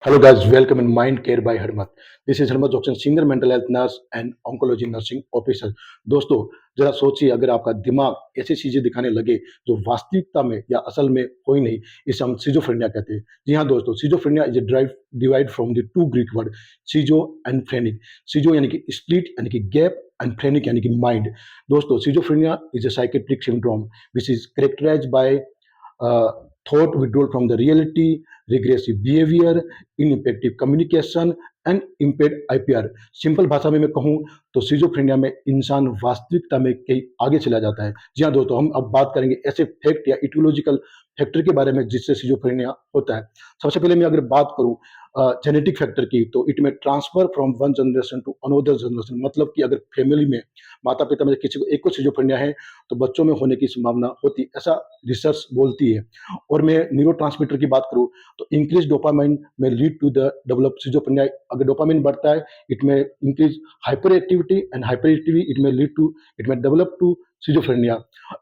Hello guys, welcome in Mind Care by Harmat. This is Harmat Jokshan, senior mental health nurse and oncology nursing officer. दोस्तों, जरा सोचिए अगर आपका दिमाग ऐसी चीजें दिखाने लगे जो वास्तविकता में या असल में हो ही नहीं, इसे हम सिजोफ्रेनिया कहते हैं। जी हाँ दोस्तों, schizophrenia is a drive divide from the two Greek word सिजो एंड फ्रेनिक। सिजो यानी कि स्प्लिट यानी कि गैप एंड फ्रेनिक यानी कि माइंड। दोस्तों, schizophrenia is a psychiatric syndrome which is characterised by uh, thought withdrawal from the reality, regressive behavior, ineffective communication and impaired IPR. Simple भाषा में मैं कहूँ तो सिजोफ्रेनिया में इंसान वास्तविकता में कहीं आगे चला जाता है। जी हाँ दोस्तों, हम अब बात करेंगे ऐसे फैक्ट या इटियोलॉजिकल फैक्टर के बारे में जिससे सिजोफ्रेनिया होता है। सबसे पहले मैं अगर बात करूँ जेनेटिक फैक्टर की, तो it may transfer from one generation to another generation. मतलब कि अगर फैमिली में माता पिता में किसी को एक को सिजोफ्रेनिया है तो बच्चों में होने की संभावना होती है, ऐसा रिसर्च बोलती है। और मैं न्यूरोट्रांसमीटर की बात करूँ तो increase dopamine may lead to the develop schizophrenia. अगर डोपामाइन बढ़ता है it may increase hyper activity and hyper activity it may lead to it may develop to schizophrenia.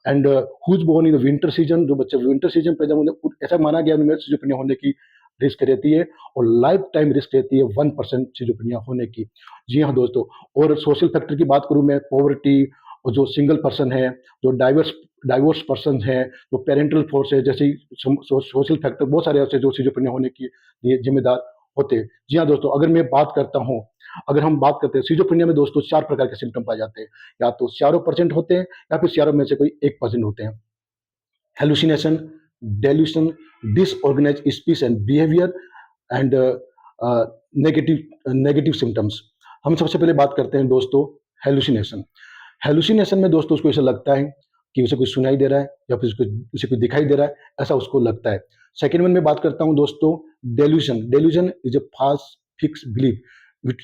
And who's born in the winter season, जो बच्चे winter season पैदा होने, ऐसा माना गया उनमें सिजोफ्रेनिया होने की रिस्क रहती है। और लाइफ टाइम रिस्क रहती है 1% सिजोफ्रेनिया होने की। जी हाँ दोस्तों, और सोशल फैक्टर की बात करूँ मैं, पॉवर्टी, और जो सिंगल पर्सन है, जो डाइवोर्स पर्सन है, जो पेरेंटल फोर्स है, जैसे सोशल फैक्टर बहुत सारे ऐसे जो सिजोफ्रेनिया होने के लिए जिम्मेदार होते हैं। जी हाँ दोस्तों, अगर मैं बात करता हूँ, अगर हम बात करते हैं सिजोफ्रेनिया में दोस्तों 4 प्रकार के सिम्पटम पाए जाते हैं। या तो चारों परसेंट होते हैं या फिर चारों में से कोई 1% होते हैं। Hallucination, dilution, disorganise speech and behaviour and negative symptoms. हम सबसे पहले बात करते हैं दोस्तों हेलुसिनेशन। हेलुसिनेशन में दोस्तों उसको ऐसा लगता है कि उसे कुछ सुनाई दे रहा है या फिर उसे कुछ दिखाई दे रहा है, ऐसा उसको लगता है। सेकेंड वन में बात करता हूं दोस्तों dilution. Dilution is a fast fix belief,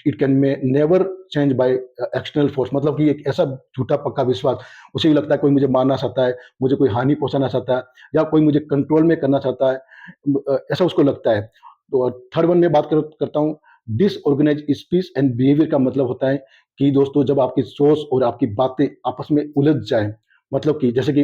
it can may never change by external force. मतलब कि एक ऐसा झूठा पक्का विश्वास, उसे भी लगता है कोई मुझे मारना चाहता है, मुझे कोई हानि पहुंचाना चाहता है, या कोई मुझे कंट्रोल में करना चाहता है, ऐसा उसको लगता है। तो थर्ड वन में करता हूँ डिसऑर्गेनाइज स्पीच एंड बिहेवियर। का मतलब होता है कि दोस्तों जब आपकी सोच और आपकी बातें आपस में उलझ जाए। मतलब कि जैसे कि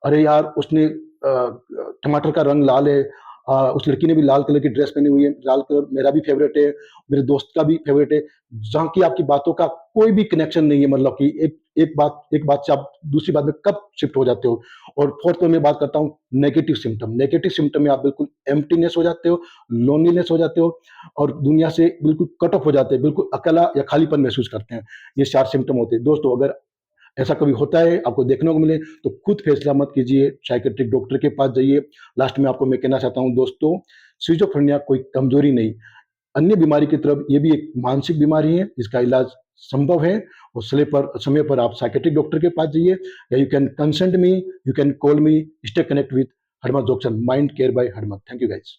अरे यार उसने टमाटर का रंग लाल है, उस लड़की ने भी लाल कलर की ड्रेस पहनी हुई है, लाल कलर मेरा भी फेवरेट है, मेरे दोस्त का भी फेवरेट है, जहाँ की आपकी बातों का कोई भी कनेक्शन नहीं है। मतलब कि एक बात से आप दूसरी बात में कब शिफ्ट हो जाते हो। और फोर्थ में मैं बात करता हूँ नेगेटिव सिम्टम। नेगेटिव सिम्टम में आप बिल्कुल एम्प्टीनेस हो जाते हो, लोनलीनेस हो जाते हो, और दुनिया से बिल्कुल कट ऑफ हो जाते हैं, बिल्कुल अकेला या खालीपन महसूस करते हैं। ये 4 सिम्टम होते हैं दोस्तों। अगर ऐसा कभी होता है, आपको देखने को मिले, तो खुद फैसला मत कीजिए, साइकेट्रिक डॉक्टर के पास जाइए। लास्ट में आपको मैं कहना चाहता हूँ दोस्तों, सिजोफ्रेनिया कोई कमजोरी नहीं, अन्य बीमारी की तरफ ये भी एक मानसिक बीमारी है जिसका इलाज संभव है। और समय पर आप साइकेट्रिक डॉक्टर के पास जाइए, या you can consult me, you can call me, stay connect with Harmat Jackson, mind care by Harmat. Thank you guys.